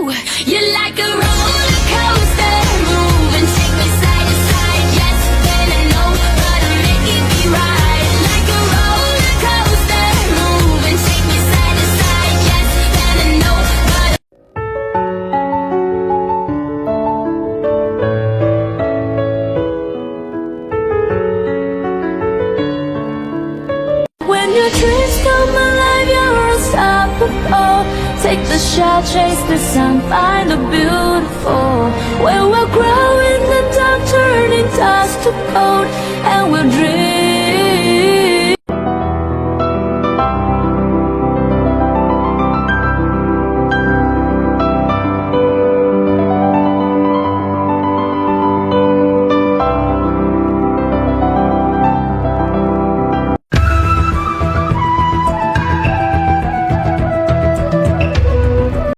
You're like a roller coaster, move and take me side to side. Yes, then I know, but I'm making me right. Like a roller coaster, move and take me side to side. Yes, then I know, but when your dreams come alive, you're unstoppable. Take the shot, chase the sun, find the beautiful. Where we'll grow in the dark, turning dust to gold, and we'll dream.